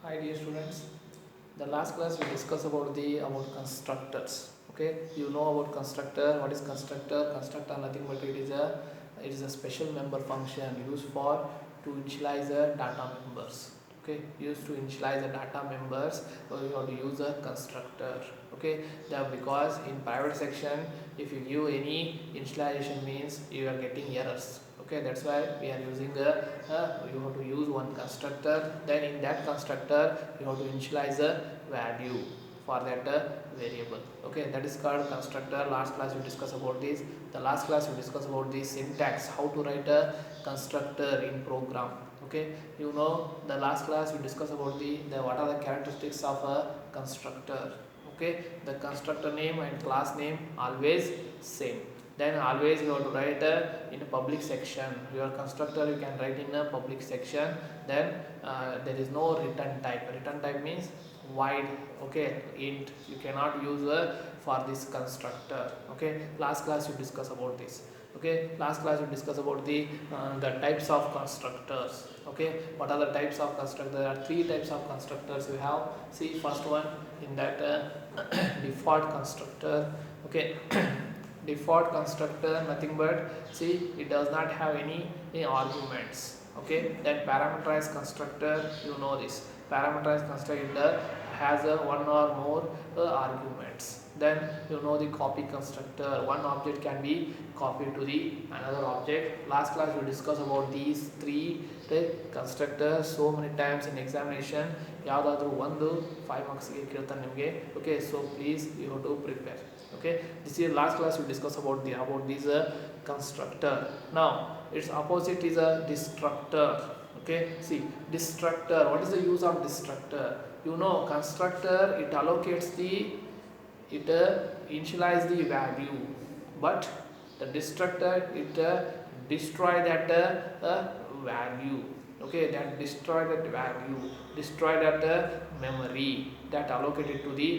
Hi dear students, the last class we discussed about constructors. Okay, you know about constructor. What is constructor? Constructor nothing but it is a special member function used for to initialize the data members. Okay, used to initialize the data members, so you have to use a constructor. Okay, because in private section if you give any initialization means you are getting errors. Okay, that's why we are using you have to use one constructor. Then in that constructor you have to initialize a value for that variable. Okay, that is called constructor. Last class we discussed about this. The last class we discussed about the syntax, how to write a constructor in program. Okay, you know the last class we discussed about the what are the characteristics of a constructor. Okay, the constructor name and class name always same. Then always you have to write in a public section. Your constructor you can write in a public section. Then there is no return type. Return type means void. Okay, int you cannot use for this constructor. Okay, last class you discuss about this. Okay, last class we discussed about the types of constructors. Okay, what are the types of constructors? There are three types of constructors we have. See, first one in that default constructor. Okay, default constructor nothing but see it does not have any arguments. Okay, then parameterized constructor, you know this parameterized constructor has one or more arguments. Then you know the copy constructor, one object can be copied to the another object. Last class we discussed about these three constructors so many times in examination. ಯಾವುದಾದ್ರೂ ಒಂದು 5 marksಗೆ ಕೇಳ್ತಾನೆ ನಿಮಗೆ. Okay, so please you have to prepare. Okay, this is last class we discussed about this constructor. Now its opposite is a destructor. Okay, see destructor, what is the use of destructor? You know constructor it allocates it initialize the value, but the destructor it destroy that value. Okay, that destroy that value, destroy that memory that allocated to the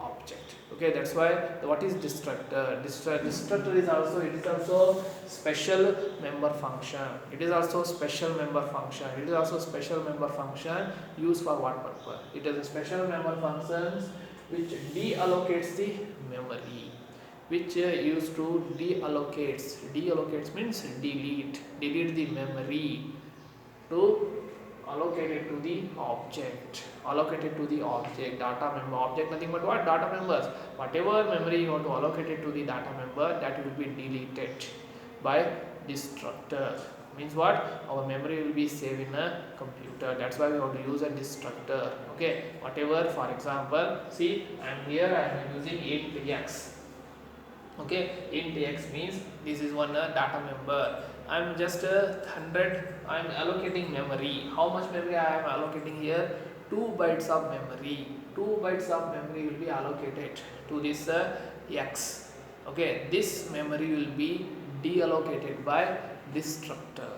object. Okay, that's why what is destructor? Destructor is also special member function. It is also special member function. It is also special member function used for what purpose? It is a special member functions which deallocates the memory, which used to deallocates means delete the memory to allocate it to the object, data member. Object nothing but what? Data members. Whatever memory you want to allocate it to the data member, that will be deleted by destructor. Means what? Our memory will be saved in a computer. That's why we have to use a destructor. Okay, whatever, for example, see I am using int x. Okay, int x means this is one data member. I am just 100. I am allocating memory. How much memory I am allocating here? 2 bytes of memory. 2 bytes of memory will be allocated to this x. Okay, this memory will be deallocated by destructor.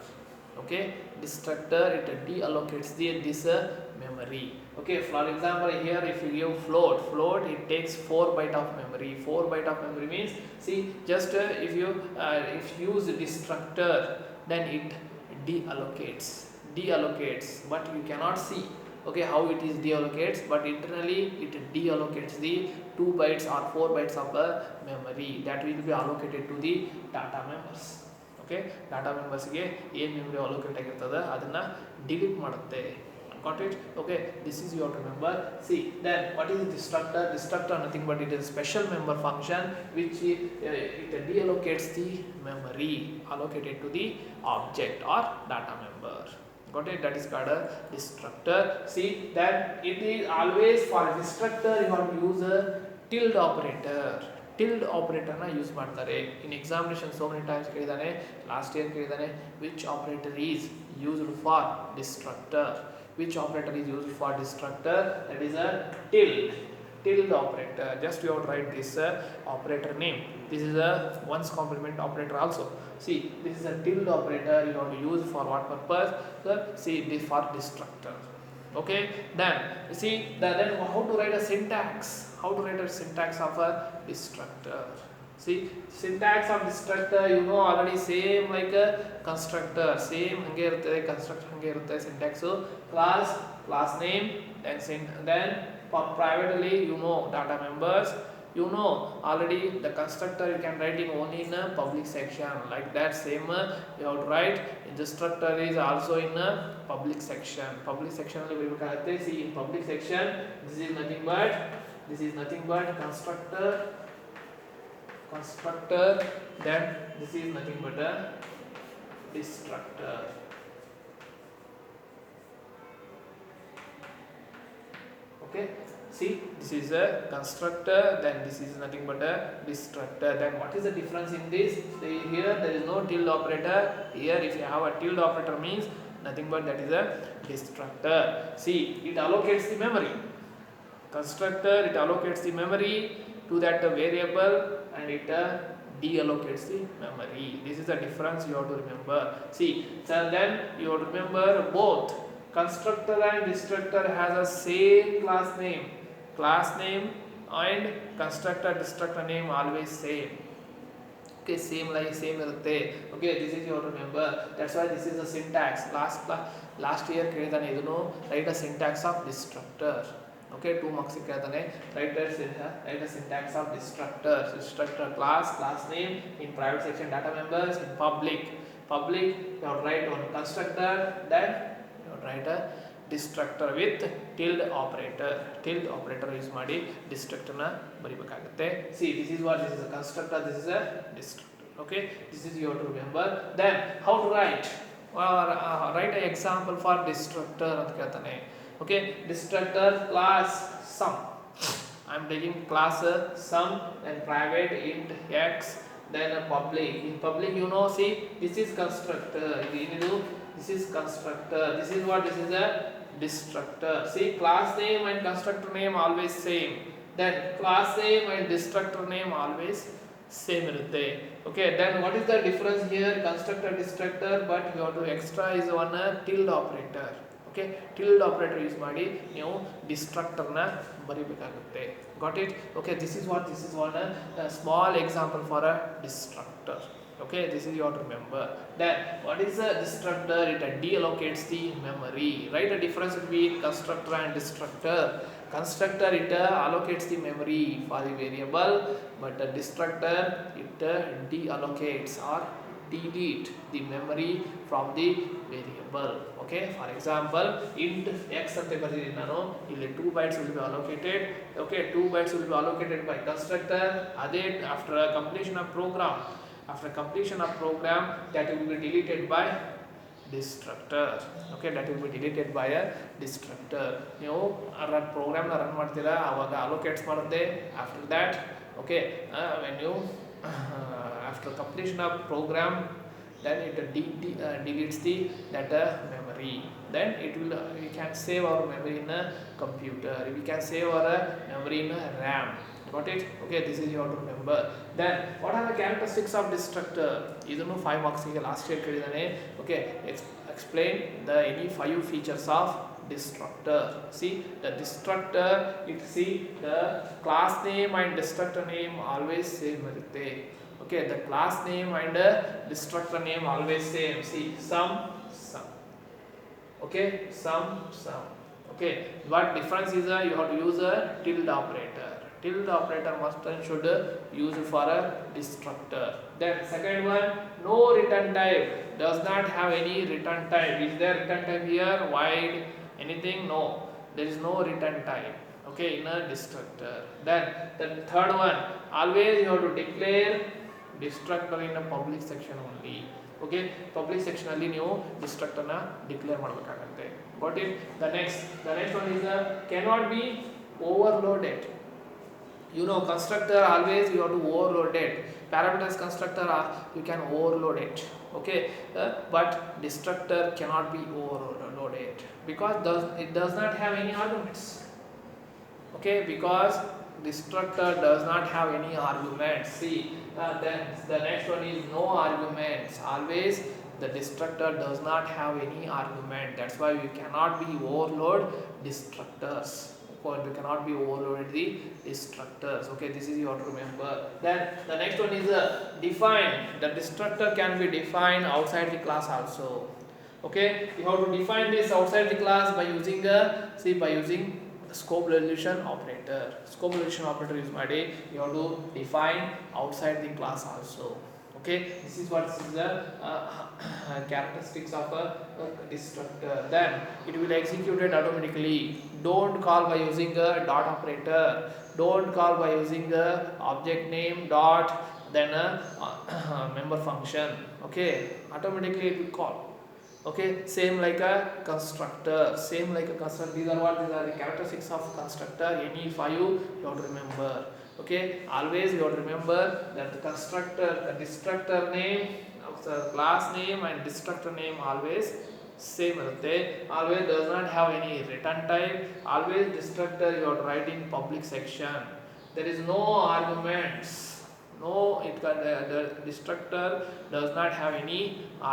Okay, destructor it deallocates this memory. Okay, for example here if you give float it takes 4 byte of memory. 4 byte of memory means see just if you use destructor, then it deallocates, but you cannot see okay how it is deallocates, but internally it deallocates the 2 bytes or 4 bytes of memory that will be allocated to the data members. Okay, data members ಗೆ ಏನು memory allocate ಆಗಿರ್ತದೆ ಅದನ್ನ delete ಮಾಡುತ್ತೆ. Got it? Okay, this is you have to remember. See, then what is destructor? Destructor nothing but it is a special member function which it deallocates the memory allocated to the object or data member. Got it? That is called a destructor. See, that it is always for destructor you have to use a tilde operator. Tilde ಆಪರೇಟರ್ನ use ಮಾಡ್ತಾರೆ. In examination so many times ಕೇಳಿದಾನೆ, last year ಕೇಳಿದಾನೆ which operator is used for destructor. Which operator is used for destructor? That is a tilde operator. Just you have to write this operator name. This is a ones complement operator also. See, this is a tilde operator you have to use for what purpose? See, this for destructor. Okay, then see then how to write a syntax? How to write a syntax of a destructor? See, syntax of destructor you know already same like a constructor, same hange irutte, constructor hange irutte. Syntax class class name, then for privately, data members, already the constructor you can write in only in a public section. Like that same you have to write destructor is also in a public section. Public section see in public section this is nothing but constructor, then this is nothing but a destructor. Okay, see, this is a constructor, then this is nothing but a destructor. Then what is the difference in this? Here there is no tilde operator. Here if you have a tilde operator means nothing but that is a destructor. See, it allocates the memory. Constructor, it allocates the memory to that variable and it deallocates the memory. This is the difference you have to remember. See, so then you have to remember both constructor and destructor has a same class name and constructor destructor name always same. Okay, same irutte. Okay, this is you have to remember. That's why this is the syntax. Last year ಕೇಳಿದಾನೆ ಇದನ್ನು write a syntax of destructor. Okay, 2 marks ಕೇಳಿದಾನೆ write a syntax of destructor class name in private section data members, in public you have to write one constructor, then you have to write a destructor with tilde operator use ಮಾಡಿ destructor ನ ಬರಿಬೇಕಾಗುತ್ತೆ. See, this is a constructor, this is a destructor. Okay, this is you have to remember. Then how to write write an example for destructor ಅಂತ ಕೇಳ್ತಾನೆ. Okay, destructor class sum. I am taking class sum and private int x, then public. In public see, this is constructor. This is constructor. This is what? This is a destructor. See, class name and constructor name always same. Then class name and destructor name always same irutte. Okay, then what is the difference here? Constructor, destructor, but you have to extra is one tilde operator. Okay, tilde operator use ಮಾಡಿ ನೀವು destructor ನ ಬರಿಬೇಕಾಗುತ್ತೆ. Got it? Okay, this is one small example for a destructor. Okay, this is you have to remember. Then what is a destructor? It deallocates the memory. Write a difference between constructor and destructor. Constructor it allocates the memory for the variable, but the destructor it deallocates or delete the memory from the variable. Okay, for example int x ante ಬರೆದಿದ್ದೀನಿ ನಾನು, ಇಲ್ಲಿ 2 bytes will be allocated. Okay, 2 bytes will be allocated by constructor. Adhe after completion of program that will be deleted by destructor. Okay, that will be deleted by a destructor. ನೀವು program ನ run ಮಾಡ್ತೀರಾ ಆವಾಗ allocates ಮಾಡುತ್ತೆ. After that, okay, when you after completion of program, then it deletes the data memory. Then it will we can save our memory in a computer. We can save our memory in a RAM. Got it? Okay, this is you have to remember. Then what are the characteristics of destructor? ಇದನ್ನು 5 marks ಗೆ last year ಕೇಳಿದಾನೆ. Okay, explain the any 5 features of destructor. See, the destructor, the class name and destructor name always same irutte. Okay, the class name and destructor name always same. See, sum. Okay, sum. Okay, what difference is you have to use a tilde operator. Tilde operator must and should use for a destructor. Then second one, no return type. Does not have any return type. Is there return type here? Void? Anything? No, there is no return type. Okay, in a destructor. Then the third one, always you have to declare destructor in a public section only. Okay, public section alli ನೀವು destructor ನ declare ಮಾಡಬೇಕಾಗುತ್ತೆ. Got it? The next one is cannot be overloaded. Constructor always you have to overload it. Parameters constructor you can overload it. Okay, but destructor cannot be overloaded because it does not have any arguments. Okay, because destructor does not have any arguments. See, then the next one is no arguments. Always the destructor does not have any argument. That's why we cannot be overload destructors. We cannot be overloaded the destructors. Okay, this is you have to remember. Then the next one is define. The destructor can be defined outside the class also. Okay, you have to define this outside the class by using scope resolution operator. Scope resolution operator use ಮಾಡಿ you have to define outside the class also. Okay, this is what is the characteristics of a destructor. Then it will execute it automatically. Don't call by using a dot operator. Don't call by using a object name dot then a member function. Okay, automatically it will call. Okay, same like a constructor. These are what? These are the characteristics of constructor. Any five you have to remember. Okay, always you have to remember that the constructor, the destructor name, the class name and destructor name always same irutte. Always does not have any return type. Always destructor you have to write in public section. There is no arguments. No, the destructor does not have any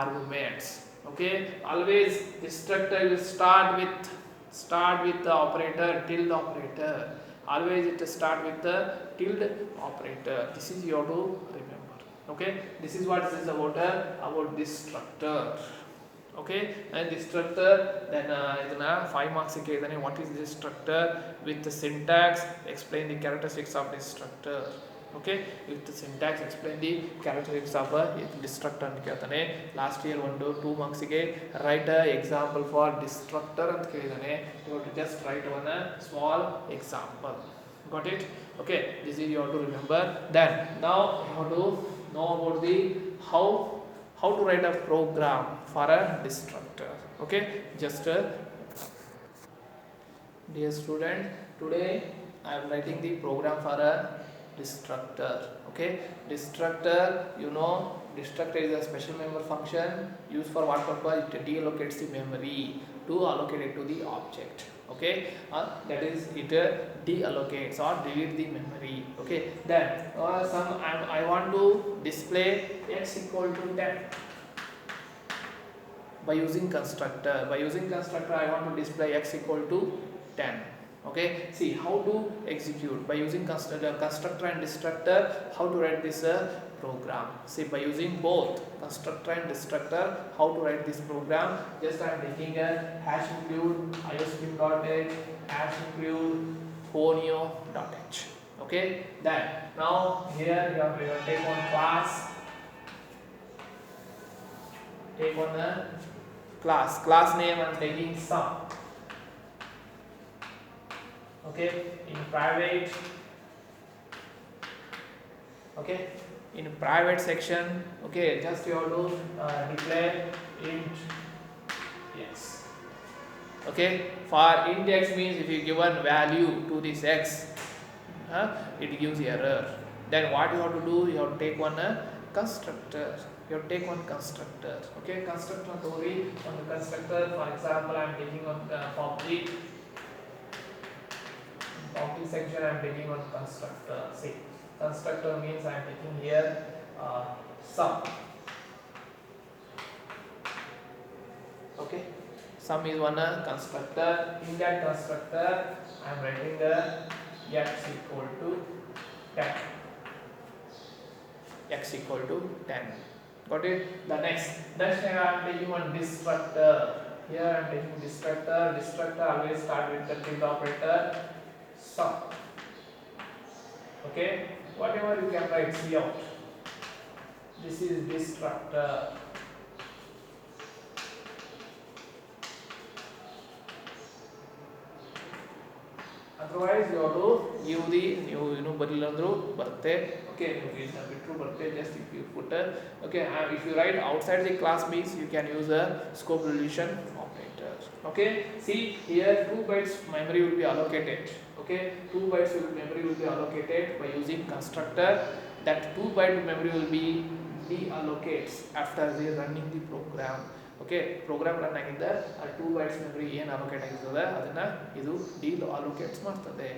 arguments. Okay, always destructor will start with the operator, tilde operator. Always it start with the tilde operator. This is you have to remember. Okay, this is what this is about destructor. Okay, and destructor then idana 5 marks ಗೆ ಇದನೆ what is destructor with the syntax explain the characteristics of destructor. Okay, with the syntax explain the characteristics of a destructor ಅಂತ ಕೇಳ್ತಾನೆ. Last year 2 marks ಗೆ write a example for destructor ಅಂತ ಕೇಳಿದಾನೆ. you have to just write one small example. Got it? Okay, this is you have to remember. Then now you have to know about the how to write a program for a destructor. Okay, just dear student, today I am writing the program for a destructor. Okay, destructor, you know, destructor is a special member function used for what purpose? It deallocates the memory to allocate it to the object. Okay, that is it deallocates or delete the memory. Okay, then I want to display x equal to 10 by using constructor. By using constructor I want to display x equal to 10. Okay, see how to execute by using constructor and destructor. How to write this program? See, by using both constructor and destructor, how to write this program? Just I am taking a hash include ioskim.h hash include honio.h. Okay, then now here you have to take one class, take one class name. I am taking sum. Okay, in private, okay, in private section, okay, just you have to declare int x. Okay, for int x means if you given value to this x, it gives error. Then what you have to do? You have to take one constructor. You have to take one constructor. Okay, constructor only on the constructor. For example, I am taking on public section. I am taking one constructor. See, constructor means I am taking here sum. Okay, sum is one constructor. In that constructor I am writing the x equal to 10. X equal to 10. Got it? The next I am taking one destructor. Here I am taking destructor. Destructor always start with the tilde operator. Sum. Okay, whatever you can write, see out. This is destructor. Otherwise you have to give the you barilla andru barutte. Okay, you idna bitru barutte. Just if you put okay, if you write outside the class means you can use a scope resolution operator. Okay, see here 2 bytes memory will be allocated. Okay, 2 bytes memory will be allocated by using constructor. That 2 byte memory will be deallocates after running the program. Okay, program run agidda 2 bytes memory ಏನು allocate ಆಗಿರ್ತದೆ ಅದನ್ನ ಇದು deallocates ಮಾಡ್ತದೆ.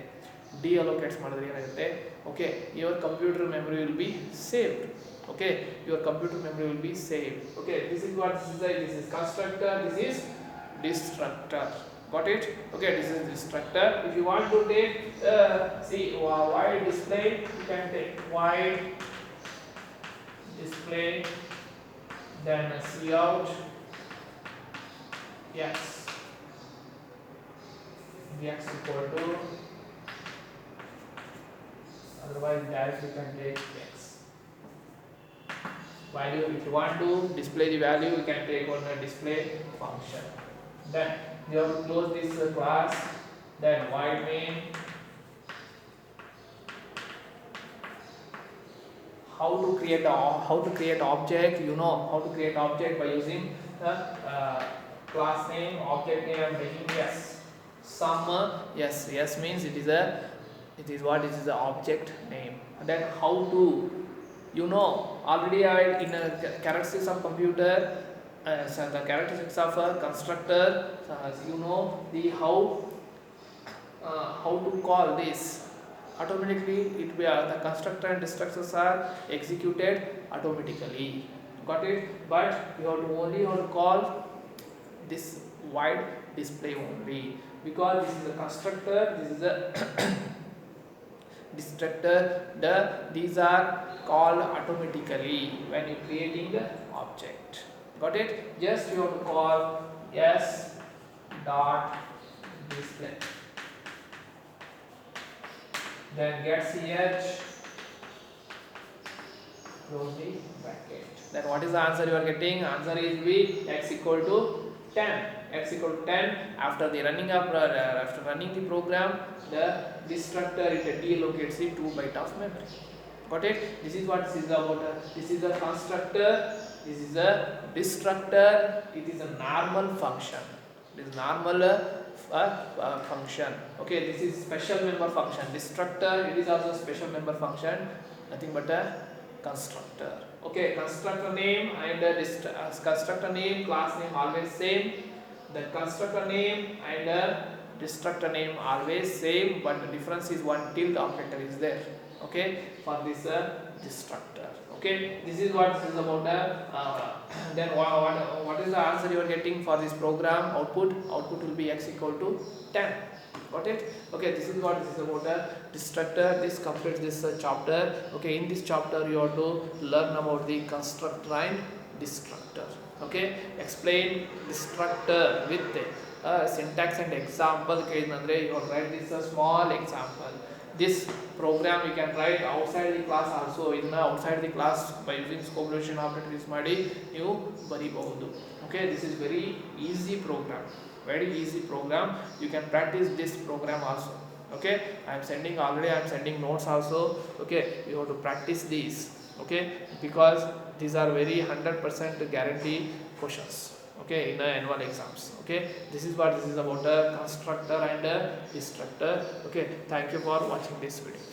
Deallocates ಮಾಡಿದ್ರೆ ಏನಾಗುತ್ತೆ? Okay, your computer memory will be saved. Okay, your computer memory will be saved. Okay, this is what this is constructor, this is destructor. Got it? Okay, this is destructor. If you want to take see void display, you can take void display, then cout x, x equal to, otherwise directly we can take x value. If you want to display the value, you can take on a display function. Then you have to close this class. Then void main. How to create object? You know how to create object by using class name, object name. I'm taking yes. Sum. Yes means it is the object name. And then how to, you know already in a characteristics of computer, so the characteristics of a constructor, you know the how to call this automatically. It will the constructor and destructors are executed automatically. Got it? But you have to call this void display only, because this is the constructor, this is the destructor. These are called automatically when you creating the object. Got it? Just you have to call s dot display, then get ch, close the bracket. Then what is the answer you are getting? Answer is b, x equal to 10. X equal to 10. After running the program, the destructor it deallocates the 2 byte of memory. Got it? This is what this is about. This is a constructor. This is a destructor. It is a normal function. It is normal function. Okay, this is special member function. Destructor, it is also special member function. Nothing but a constructor. Okay, constructor name and constructor name, class name always same. The constructor name and destructor name always same, but the difference is one tilde operator is there. Okay, for this destructor. Okay, this is what this is about. Then what is the answer you are getting for this program? Output will be x equal to 10. Got it? Okay, this is what this is about a destructor. This completes this chapter. Okay, in this chapter you have to learn about the constructor and destructor. Okay, explain destructor with syntax and example. You have write this a small example. This program you can write outside the class also. Outside the class by using scope resolution operator use ಮಾಡಿ ನೀವು ಬರಿಬಹುದು. Okay, this is very easy program. Very easy program. You can practice this program also. Okay, I am sending notes also. Okay, you have to practice these. Okay, because these are very 100% guarantee questions. Okay, in the annual exams. Okay, this is what this is about a constructor and a destructor. Okay, thank you for watching this video.